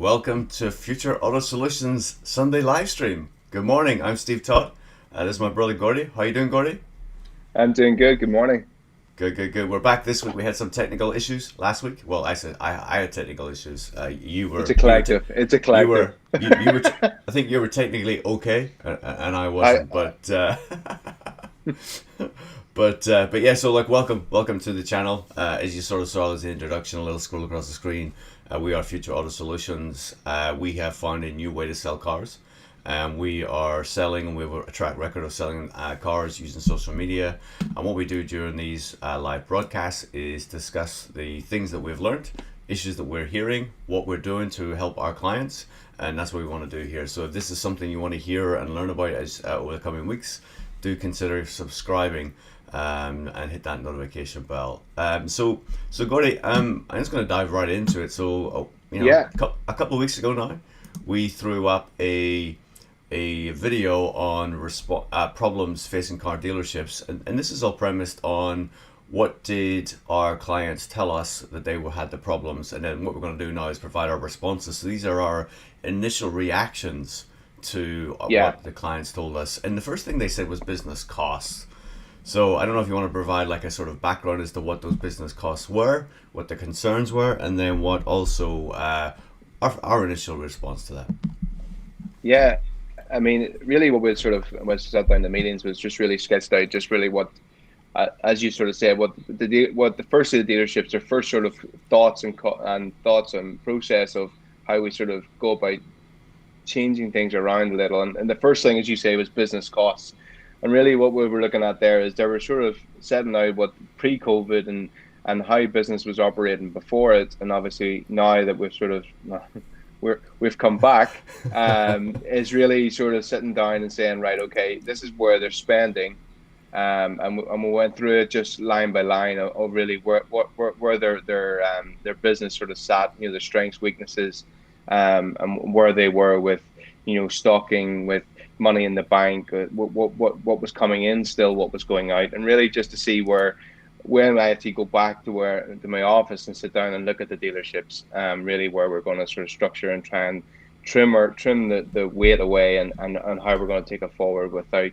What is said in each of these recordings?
Welcome to Future Auto Solutions Sunday live stream. Good morning. I'm Steve Todd. This is my brother Gordy. How you doing, Gordy? I'm doing good. Good morning. Good, good, good. We're back this week. We had some technical issues last week. Well, I said I had technical issues. It's a collective. It's a collective. You were. I think you were technically okay, and I I wasn't. But yeah. So like, welcome to the channel. As you sort of saw as the introduction, a little scroll across the screen. We are Future Auto Solutions. We have found a new way to sell cars. We are selling, and we have a track record of selling cars using social media. And what we do during these live broadcasts is discuss the things that we've learned, issues that we're hearing, what we're doing to help our clients, and that's what we want to do here. So if this is something you want to hear and learn about as over the coming weeks, do consider subscribing and hit that notification bell. So Gordy, I'm just going to dive right into it. So yeah. a couple of weeks ago now, we threw up a video on problems facing car dealerships, and this is all premised on what did our clients tell us that they had the problems, and then what we're going to do now is provide our responses. So these are our initial reactions to Yeah. what the clients told us, and the first thing they said was business costs. So I don't know if you want to provide like a sort of background as to what those business costs were, what the concerns were, and then what also our initial response to that. Yeah. I mean, really, what we sort of was sat down in the meetings was just really sketched out, just really what, as you sort of said, what the first of the dealerships, their first sort of thoughts and thoughts and process of how we sort of go about changing things around a little. And the first thing, as you say, was business costs. And really, what we were looking at there is they were sort of setting out what pre-COVID and how business was operating before it, and obviously now that we've sort of we've come back, is really sort of sitting down and saying, right, okay, this is where they're spending, and we went through it just line by line of really where their business sort of sat, their strengths, weaknesses, and where they were with, stocking, with money in the bank, what was coming in still, what was going out, and really just to see where when I actually go back to my office and sit down and look at the dealerships, really where we're going to sort of structure and try and trim the weight away, and how we're going to take it forward without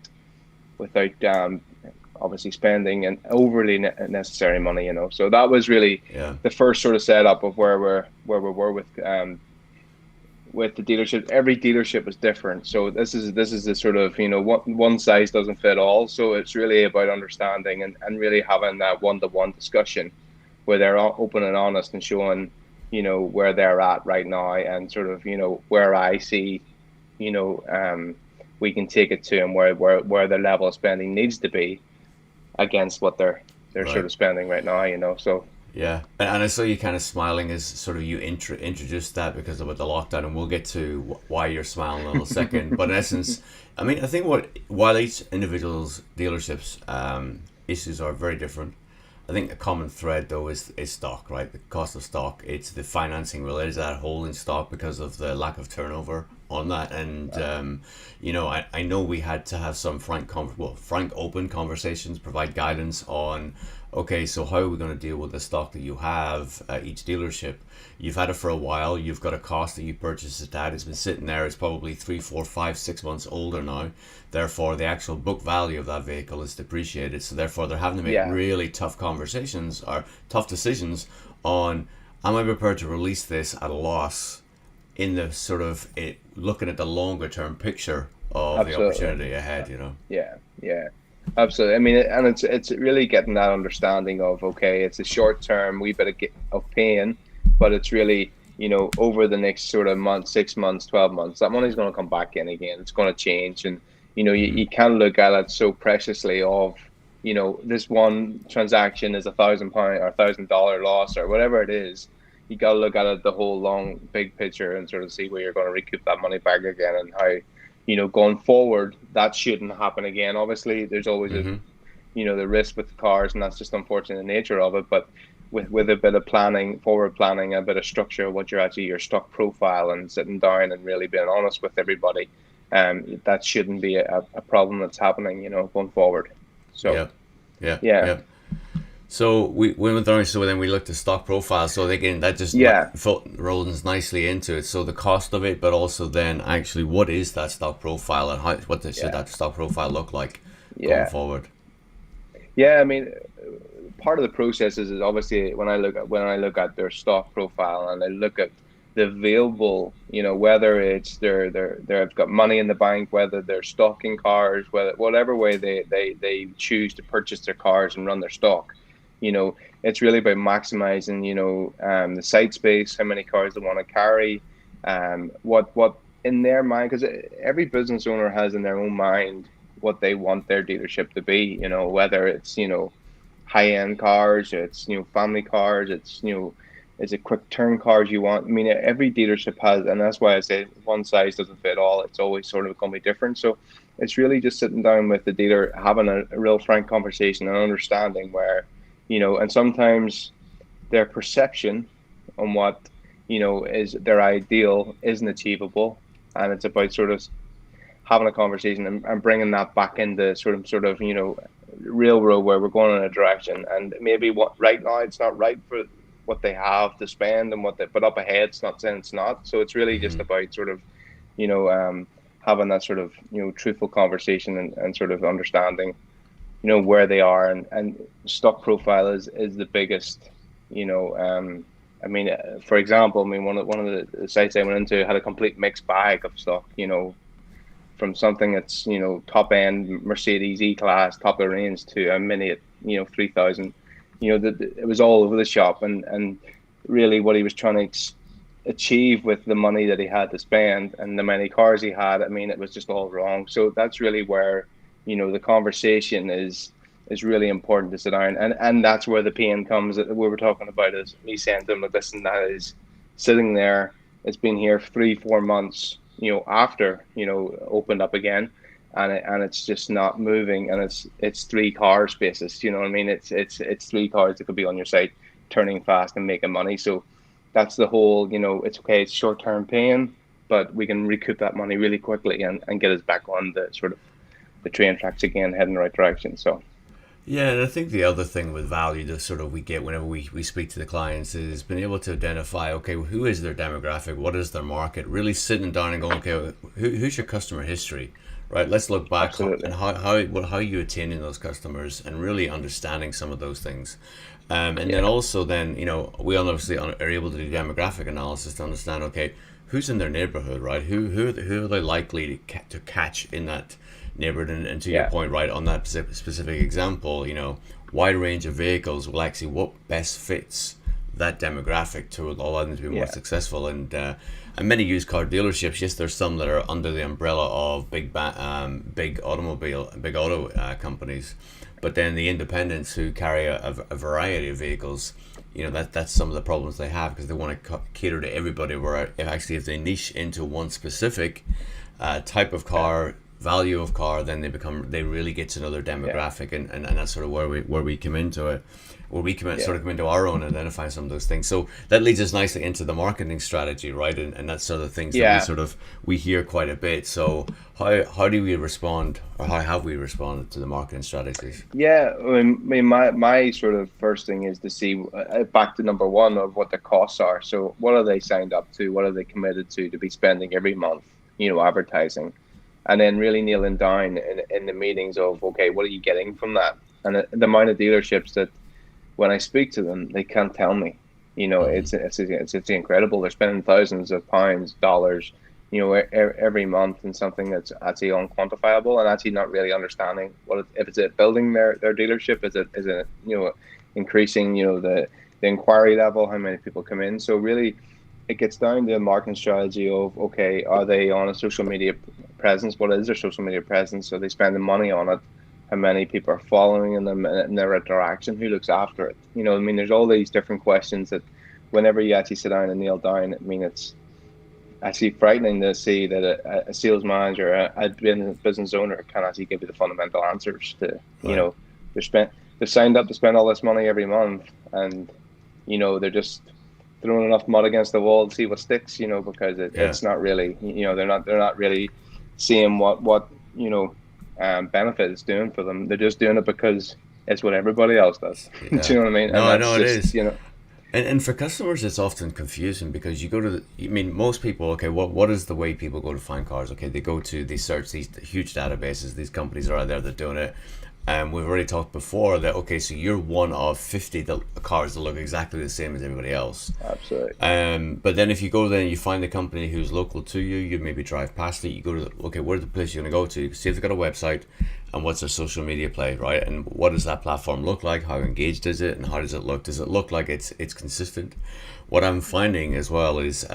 obviously spending and overly necessary money. So that was really Yeah. the first sort of setup of where we were with the dealership. Every dealership was different, so this is the sort of, one size doesn't fit all. So it's really about understanding and really having that one-to-one discussion where they're all open and honest and showing, where they're at right now, and sort of, where I see, we can take it to, and where the level of spending needs to be against what they're sort Right. of spending right now. So Yeah, and I saw you kind of smiling as sort of you introduced that because of the lockdown, and we'll get to why you're smiling in a little second. But in essence, I mean, I think while each individual's dealerships issues are very different, I think a common thread though is stock, right? The cost of stock. It's the financing related to that holding stock because of the lack of turnover on that. And I know we had to have some frank open conversations, provide guidance on, okay, so how are we going to deal with the stock that you have at each dealership? You've had it for a while. You've got a cost that you purchased it at. It's been sitting there. It's probably 3, 4, 5, 6 months older now. Therefore, the actual book value of that vehicle is depreciated. So therefore, they're having to make yeah, really tough conversations or tough decisions on, am I prepared to release this at a loss in the sort of looking at the longer term picture of the absolutely. opportunity ahead. Yeah, yeah, absolutely. I mean, and it's really getting that understanding of, okay, it's a short term wee bit of pain, but it's really, over the next sort of month, 6 months, 12 months, that money's going to come back in again. It's going to change, and Hmm. you can't look at it so preciously of, this one transaction is £1,000 or $1,000 loss or whatever it is. You got to look at it the whole long big picture and sort of see where you're going to recoup that money back again, and how, going forward, that shouldn't happen again. Obviously, there's always Hmm. the risk with cars, and that's just unfortunate the nature of it. But with a bit of planning, forward planning, a bit of structure, what you're actually your stock profile, and sitting down and really being honest with everybody, that shouldn't be a problem that's happening, going forward. So Yep. Yep. yeah, Yep. So we went down. So then we looked at stock profile. So again, that just Yeah, rolls nicely into it. So the cost of it, but also then actually what is that stock profile and should yeah, that stock profile look like going yeah, forward? yeah. I mean, part of the process is obviously when I look at their stock profile and I look at the available, whether it's they've got money in the bank, whether they're stocking cars, whether whatever way they choose to purchase their cars and run their stock, it's really about maximizing, the site space, how many cars they want to carry, what in their mind, because every business owner has in their own mind what they want their dealership to be, whether it's, high end cars, it's family cars, it's is it quick turn cars you want. I mean, every dealership has, and that's why I say one size doesn't fit all. It's always sort of going to be different. So it's really just sitting down with the dealer, having a real frank conversation and understanding where, and sometimes their perception on what is their ideal isn't achievable, and it's about sort of having a conversation and bringing that back into sort of real road where we're going in a direction, and maybe what right now it's not right for what they have to spend and what they but up ahead it's not saying it's not. So it's really just Hmm. about sort of you know having that sort of truthful conversation and sort of understanding where they are, and stock profile is the biggest. you know I mean, for example, I mean, one of the sites I went into had a complete mixed bag of stock, from something that's top end Mercedes E Class, top of the range, to a Mini at 3,000. It was all over the shop, and really what he was trying to achieve with the money that he had to spend and the many cars he had. I mean, it was just all wrong. So that's really where the conversation is really important to sit down, and that's where the pain comes that we were talking about, is me saying to him, like, listen, that is sitting there. It's been here 3-4 months, after opened up again, and it's just not moving, and it's three car spaces. You know what I mean? It's three cars that could be on your site, turning fast and making money. So that's the whole. It's okay. It's short term pain, but we can recoup that money really quickly and get us back on the sort of the train tracks again, heading the right direction. So Yeah, and I think the other thing with value that sort of we get whenever we speak to the clients is being able to identify, okay, well, who is their demographic, what is their market, really sitting down and going, okay, who's your customer history, right? Let's look back and absolutely, how you attaining those customers and really understanding some of those things. And then yeah, also then, we obviously are able to do demographic analysis to understand, okay, who's in their neighborhood, right? Who are they likely to catch in that neighborhood? And to your yeah, point, right, on that specific example, wide range of vehicles will actually what best fits that demographic to allow them to be more yeah, successful. And many used car dealerships, yes, there's some that are under the umbrella of big auto companies, but then the independents who carry a variety of vehicles, that's some of the problems they have because they want to cater to everybody. Where if they niche into one specific type of yeah, car, value of car, then they really get to know their yeah, demographic, and that's sort of where we come into it, where we yeah, sort of come into our own identifying some of those things. So that leads us nicely into the marketing strategy, right? And that's sort of things that yeah. we hear quite a bit. So how do we respond, or how have we responded to the marketing strategies? Yeah, I mean, my sort of first thing is to see, back to number one of what the costs are. So, what are they signed up to? What are they committed to be spending every month? Advertising, and then really kneeling down in the meetings of, okay, what are you getting from that? And the amount of dealerships that when I speak to them, they can't tell me. Hmm. It's incredible. They're spending thousands of pounds, dollars, every month in something that's actually unquantifiable and actually not really understanding if it's building their dealership, is it increasing the inquiry level, how many people come in. So really, it gets down to a marketing strategy of, okay, are they on a social media presence? What is their social media presence? Are they spending money on it? How many people are following them and their interaction? Who looks after it? I mean, there's all these different questions that whenever you actually sit down and nail down, I mean, it's actually frightening to see that a sales manager, a business owner, can actually give you the fundamental answers to, Right. they're they're signed up to spend all this money every month, and they're just throwing enough mud against the wall to see what sticks, because Yeah. it's not really, they're not really seeing what benefit it's doing for them. They're just doing it because. it's what everybody else does. Do Yeah. you know what I mean? And No, I that's know it just, is. And for customers, it's often confusing because you go to I mean, most people, okay, what is the way people go to find cars? Okay, they search these huge databases, these companies are out there that are doing it. And we've already talked before that, okay, so you're one of 50 cars that look exactly the same as everybody else. absolutely. But then if you go there and you find a company who's local to you, you maybe drive past it, you go to, okay, where's the place you're going to go to? See if they've got a website and what's their social media play, right? And what does that platform look like? How engaged is it? And how does it look? Does it look like it's consistent? What I'm finding as well is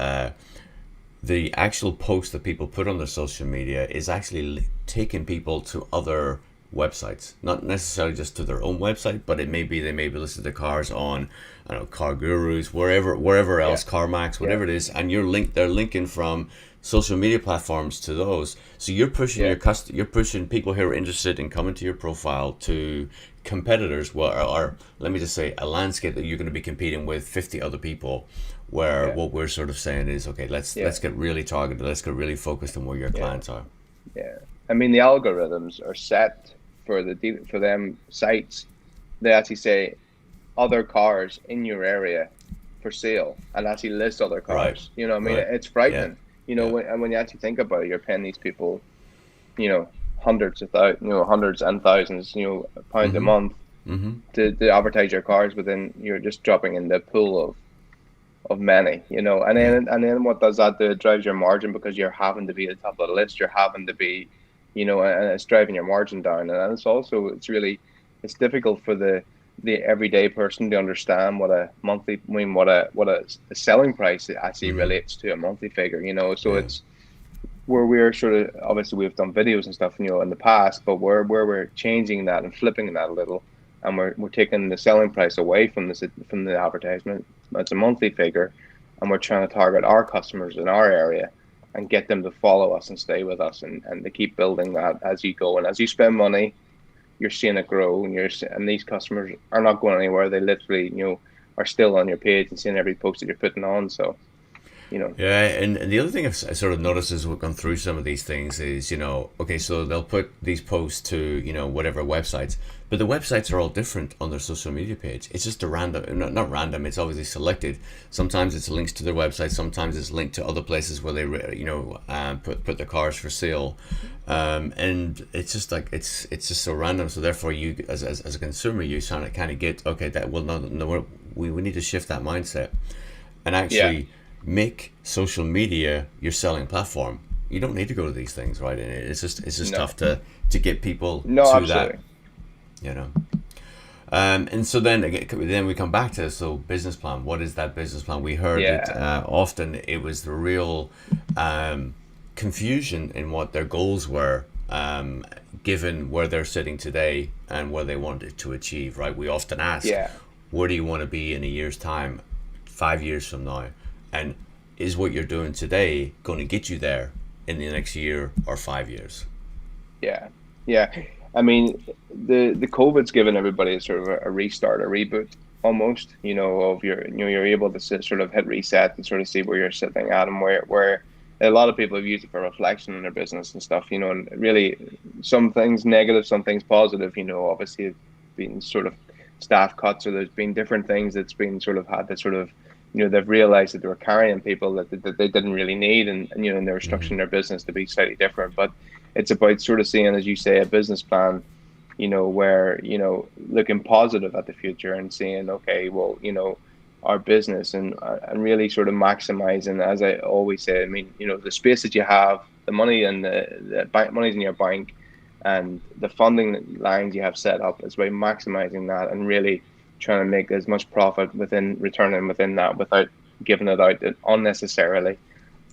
the actual post that people put on their social media is actually taking people to other websites, not necessarily just to their own website, but it may be they may be listed their cars on, I don't know, Car Gurus, wherever Yeah, else, CarMax, yeah, whatever it is, and they're linking from social media platforms to those. So you're pushing yeah, you're pushing people who are interested in coming to your profile to competitors, or let me just say a landscape that you're going to be competing with 50 other people. Where yeah, what we're sort of saying is, okay, yeah, let's get really targeted, let's get really focused on where your yeah, clients are. yeah. I mean, the algorithms are set for for them sites. They actually say other cars in your area for sale and actually list other Right, cars. You know, what I mean, right, it's yeah, frightening. You know, yeah. and when you actually think about it, you're paying these people, you know, hundreds of thousands, hundreds and thousands, pounds a Mm-hmm. month Mm-hmm. to advertise your cars, but then you're just dropping in the pool of many, and Yeah. then what does that do? It drives your margin because you're having to be at the top of the list. You're having to be, and it's driving your margin down. And it's difficult for the everyday person to understand what a monthly, I mean, a selling price actually Mm-hmm. relates to a monthly figure. So Yeah. it's where we're sort of obviously we've done videos and stuff, in the past, but we're changing that and flipping that a little, and we're taking the selling price away from the advertisement. It's a monthly figure, and we're trying to target our customers in our area and get them to follow us and stay with us, and to keep building that as you go and as you spend money, you're seeing it grow, and these customers are not going anywhere. They literally are still on your page and seeing every post that you're putting on. So you know, Yeah, and the other thing I sort of noticed as we've gone through some of these things is, okay, so they'll put these posts to, whatever websites, but the websites are all different on their social media page. It's just a random, not random, it's obviously selected. Sometimes it's links to their website, sometimes it's linked to other places where they, put their cars for sale. And it's just like, it's just so random. So therefore you, as a consumer, you kind of get, okay, that will not, no, we need to shift that mindset and yeah, actually make social media your selling platform. You don't need to go to these things, right? And it's just no, tough to get people no, to that, absolutely, you know. And so then we come back to, so business plan. What is that business plan? We heard that yeah. often it was the real confusion in what their goals were, given where they're sitting today and where they wanted to achieve. Right? We often ask, Yeah, where do you want to be in a year's time, 5 years from now, and is what you're doing today going to get you there in the next year or 5 years? yeah, yeah. I mean, the COVID's given everybody a sort of a restart, a reboot, almost. Of you're able to sort of hit reset and sort of see where you're sitting at, and where a lot of people have used it for reflection in their business and stuff. And really, some things negative, some things positive. Obviously, it's been sort of staff cuts, or there's been different things that's been sort of had to sort of they've realized that they were carrying people that they didn't really need, and they're Mm-hmm. structuring their business to be slightly different. But it's about sort of seeing, as you say, a business plan, where looking positive at the future and saying, okay, well, our business, and really sort of maximizing, as I always say, I mean, the space that you have, the money, and the bank money's in your bank, and the funding lines you have set up, is by maximizing that and really trying to make as much profit within returning within that without giving it out unnecessarily,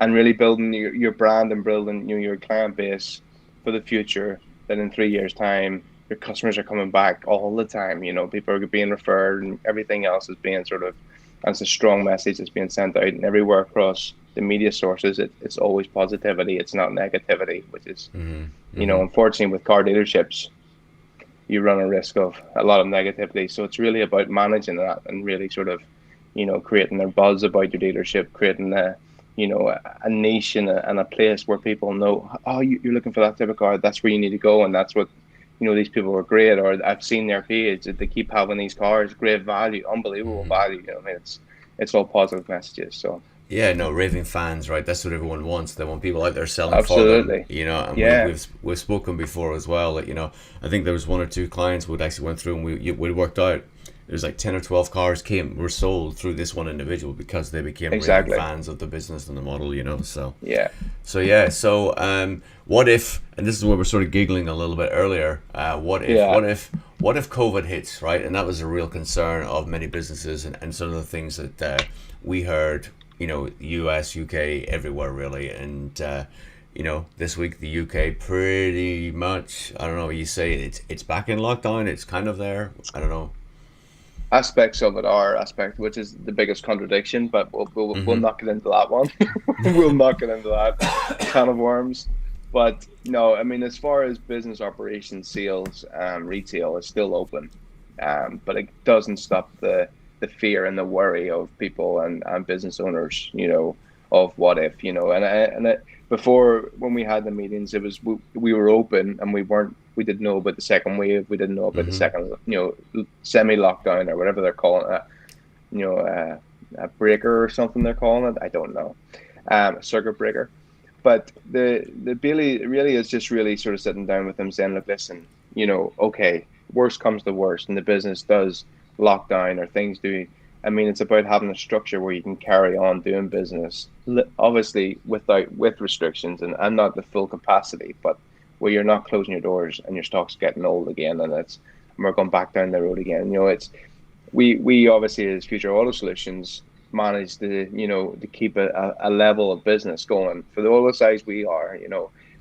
and really building your brand and building your client base for the future. That in 3 years' time, your customers are coming back all the time. People are being referred, and everything else is being sort of, and it's a strong message that's being sent out, and everywhere across the media sources, it's always positivity. It's not negativity, which is, Mm-hmm. Mm-hmm. unfortunately, with car dealerships, you run a risk of a lot of negativity. So it's really about managing that and really sort of, creating a buzz about your dealership, creating a niche and a place where people know, oh, you're looking for that type of car. That's where you need to go, and that's what these people are great, or I've seen their page, they keep having these cars, great value, unbelievable value. I mean, it's all positive messages. So Yeah, no, raving fans, right? That's what everyone wants. They want people out there selling for them, absolutely, and yeah, we've spoken before as well. Like, I think there was one or two clients who actually went through and we worked out. It was like 10 or 12 cars were sold through this one individual because they became raving exactly, fans of the business and the model. yeah, What if? And this is where we're sort of giggling a little bit earlier. What if? yeah, What if COVID hits, right? And that was a real concern of many businesses, and some of the things that we heard. US, UK, everywhere really, and this week the UK pretty much. I don't know. You say it's back in lockdown. It's kind of there. I don't know. aspects of it are aspect, which is the biggest contradiction. But we'll Mm-hmm. not get into that one. We'll not get into that can of worms. But no, I mean, as far as business operations, sales, retail is still open, but it doesn't stop the fear and the worry of people and business owners, of what if, before when we had the meetings, it was we were open and we didn't know about the second wave, we didn't know about the Mm-hmm. second, semi lockdown or whatever they're calling it, a breaker or something they're calling it. I don't know, a circuit breaker. But the Billy really is just really sort of sitting down with them saying, look, listen, okay, worst comes to worst, and the business does lock down or things do. I mean, it's about having a structure where you can carry on doing business, obviously with restrictions and not the full capacity, but where you're not closing your doors and your stock's getting old again, and we're going back down the road again. It's we obviously as Future Auto Solutions manage to keep a level of business going for the auto size we are.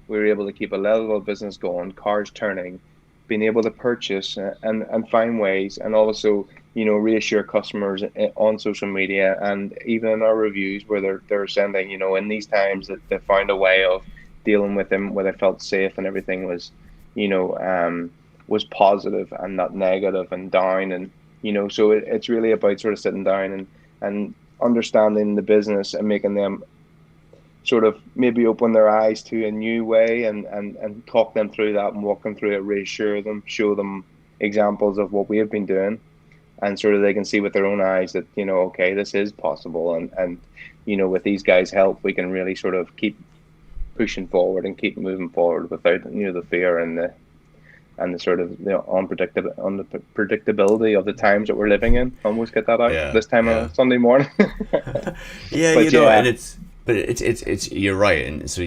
We're able to keep a level of business going, cars turning, being able to purchase and find ways, and also reassure customers on social media and even in our reviews where they're sending in these times that they found a way of dealing with them where they felt safe and everything was was positive and not negative and down, and so it's really about sort of sitting down and understanding the business and making them sort of maybe open their eyes to a new way and talk them through that and walk them through it, reassure them, show them examples of what we have been doing, and sort of they can see with their own eyes that okay, this is possible, and with these guys' help we can really sort of keep pushing forward and keep moving forward without the fear and the sort of unpredictability of the times that we're living in. Almost get that out Yeah, this time yeah. of Sunday morning. Yeah, But and yeah, it's you're right, and so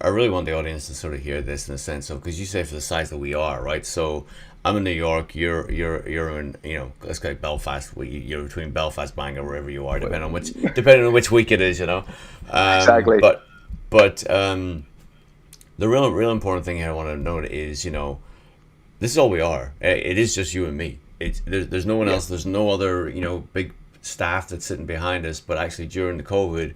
I really want the audience to sort of hear this in the sense of, because you say for the size that we are, right? So I'm in New York, you're in let's go Belfast. You're between Belfast, Bangor, wherever you are, depending on which week it is, exactly. But the real important thing here I want to note is this is all we are. It is just you and me. There's no one Yeah, else. There's no other big staff that's sitting behind us. But actually during the COVID,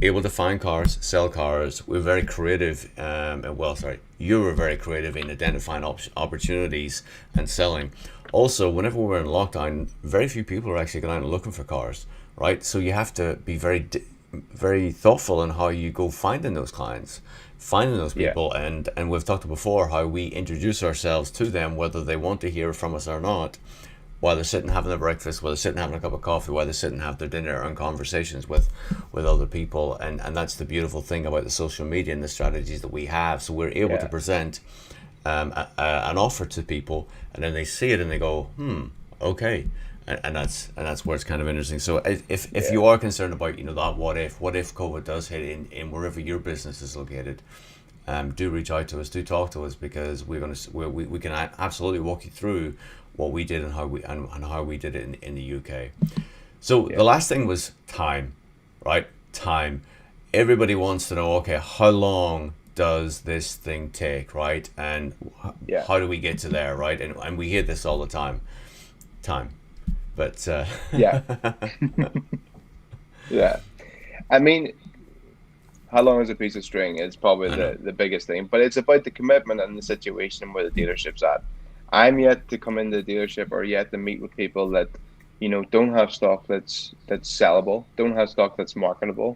able to find cars, sell cars. We're very creative. You were very creative in identifying opportunities and selling. Also, whenever we were in lockdown, very few people are actually going out and looking for cars, right? So you have to be very thoughtful in how you go finding those clients, finding those yeah, people, and we've talked before how we introduce ourselves to them, whether they want to hear from us or not, while they're sitting having their breakfast, while they're sitting having a cup of coffee, while they're sitting having their dinner, and conversations with other people, and that's the beautiful thing about the social media and the strategies that we have. So we're able to yeah, present an offer to people, and then they see it and they go, okay, and that's where it's kind of interesting. So if yeah, you are concerned about that what if COVID does hit in wherever your business is located, do reach out to us, do talk to us, because we can absolutely walk you through what we did and how we did it in the UK. So yeah, the last thing was time, right? Time. Everybody wants to know, okay, how long does this thing take, right? And yeah, how do we get to there, right? And we hear this all the time. Time. But yeah, yeah. I mean, how long is a piece of string is probably I know. the biggest thing, but it's about the commitment and the situation where the dealership's at. I'm yet to come into the dealership or yet to meet with people that, don't have stock that's sellable, don't have stock that's marketable,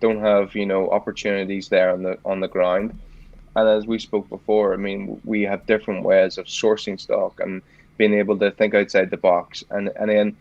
don't have, opportunities there on the ground. And as we spoke before, I mean, we have different ways of sourcing stock and being able to think outside the box. And then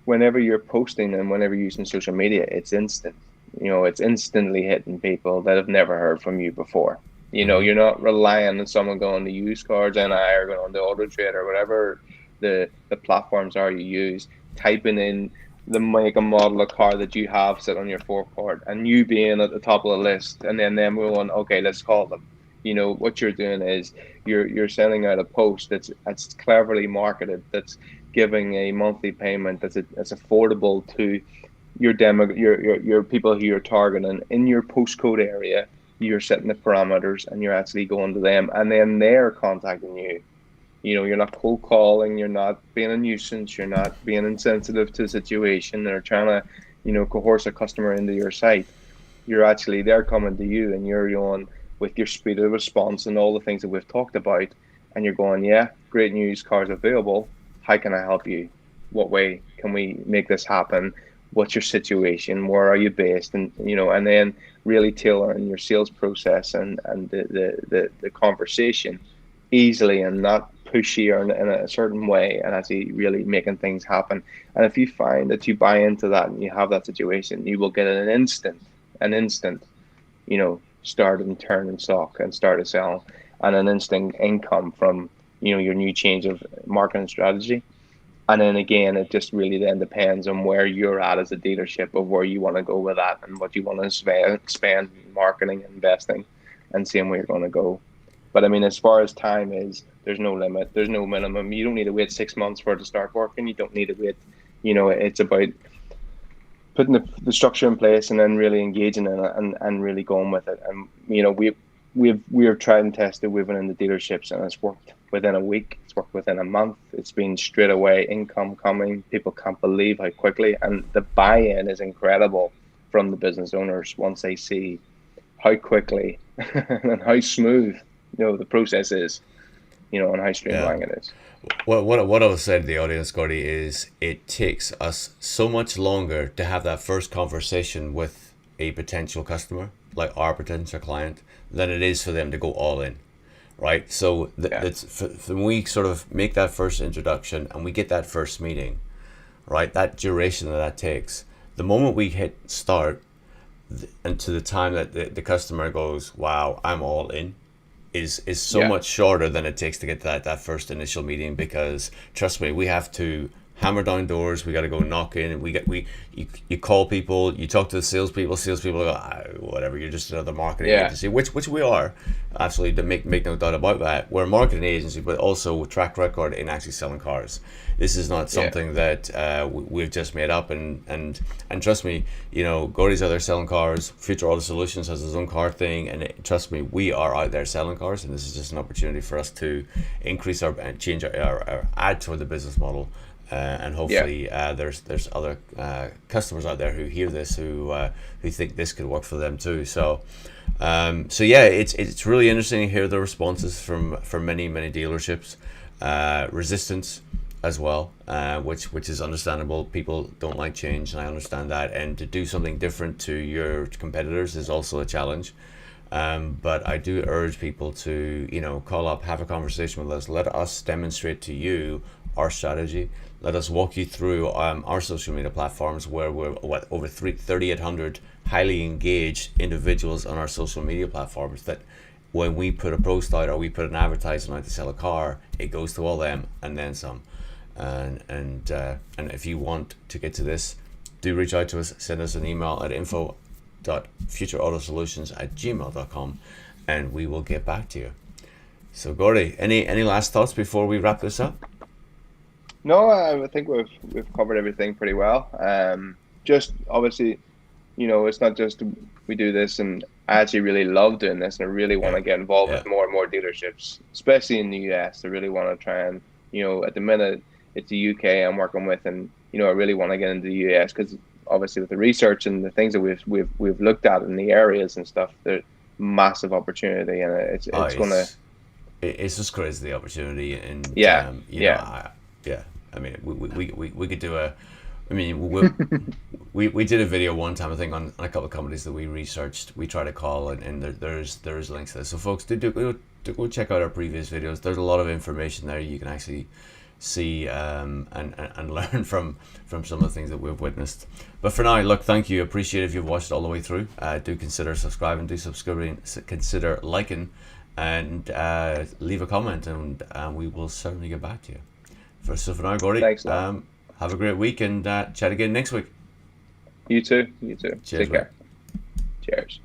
whenever you're posting and whenever you're using social media, it's instant. You know, it's instantly hitting people that have never heard from you before. You know, Mm-hmm. you're not relying on someone going to used cars and I or going on the Auto Trade or whatever the platforms are you use, typing in the make and model of car that you have sit on your forecourt and you being at the top of the list and then them going, okay, let's call them. You know, what you're doing is you're sending out a post that's cleverly marketed, that's giving a monthly payment that's affordable to your demo, your people who you're targeting in your postcode area. You're setting the parameters and you're actually going to them, and then they're contacting you. You know, you're not cold calling, you're not being a nuisance, you're not being insensitive to the situation or trying to, you know, coerce a customer into your site. You're actually they're coming to you and you're going with your speed of response and all the things that we've talked about, and you're going, yeah, great news, cars available. How can I help you? What way can we make this happen? What's your situation? Where are you based? And you know, and then really tailoring your sales process and the conversation easily and not pushy or in a certain way, and actually really making things happen. And if you find that you buy into that and you have that situation, you will get an instant, you know, start and turn and stock and start to sell, and an instant income from, you know, your new change of marketing strategy. And then again, it just really then depends on where you're at as a dealership of where you want to go with that and what you want to expand marketing, investing, and seeing where you're going to go. But I mean, as far as time is, there's no limit, there's no minimum. You don't need to wait 6 months for it to start working. You don't need to wait. You know, it's about putting the structure in place and then really engaging in it and really going with it. And you know, we've tried and tested. We've been in the dealerships and it's worked within a week. It's worked within a month. It's been straight away income coming. People can't believe how quickly, and the buy-in is incredible from the business owners once they see how quickly and how smooth, you know, the process is, you know, and how Yeah. streamlined it is. What I would say to the audience, Gordy, is it takes us so much longer to have that first conversation with a potential customer, like our potential client, than it is for them to go all in, right? So Yeah, that's when we sort of make that first introduction and we get that first meeting, right? That duration that takes, the moment we hit start, and to the time that the customer goes, "Wow, I'm all in," is so yeah, much shorter than it takes to get that first initial meeting, because trust me, we have to hammer down doors. We got to go knock in. You call people, you talk to the salespeople go, whatever, you're just another marketing yeah, agency, which we are, absolutely, to make no doubt about that. We're a marketing agency, but also with track record in actually selling cars. This is not yeah, something that we've just made up, and trust me, you know, Gordy's out there selling cars. Future Auto Solutions has his own car thing, and trust me, we are out there selling cars, and this is just an opportunity for us to increase our and change our add to the business model. And yeah, hopefully, there's other customers out there who hear this who think this could work for them too. So yeah, it's really interesting to hear the responses from many dealerships. Resistance as well, which is understandable. People don't like change, and I understand that. And to do something different to your competitors is also a challenge. But I do urge people to, you know, call up, have a conversation with us. Let us demonstrate to you our strategy. Let us walk you through our social media platforms, where we're over 3,800 highly engaged individuals on our social media platforms, that when we put a post out or we put an advertisement out to sell a car, it goes to all them and then some. And if you want to get to this, do reach out to us. Send us an email at info.futureautosolutions@gmail.com, and we will get back to you. So Gordy, any last thoughts before we wrap this up? No, I think we've covered everything pretty well. Just obviously, you know, it's not just we do this, and I actually really love doing this, and I really want Yeah, to get involved yeah. with more and more dealerships, especially in the US. I really want to try and, you know, at the minute it's the UK I'm working with, and you know, I really want to get into the US because obviously with the research and the things that we've looked at in the areas and stuff, there's massive opportunity, and Oh, it's gonna, it's just crazy, the opportunity, and yeah, you know, yeah, yeah. I mean, we could do I mean, we did a video one time, I think, on a couple of companies that we researched. We tried to call, and there's links there. So folks, go check out our previous videos. There's a lot of information there you can actually see and learn from some of the things that we've witnessed. But for now, look, thank you. Appreciate it if you've watched it all the way through. Do consider subscribing, consider liking, and leave a comment, and we will certainly get back to you. So for now, Gordy, Thanks, have a great week, and chat again next week. You too. Cheers, Take care. Cheers.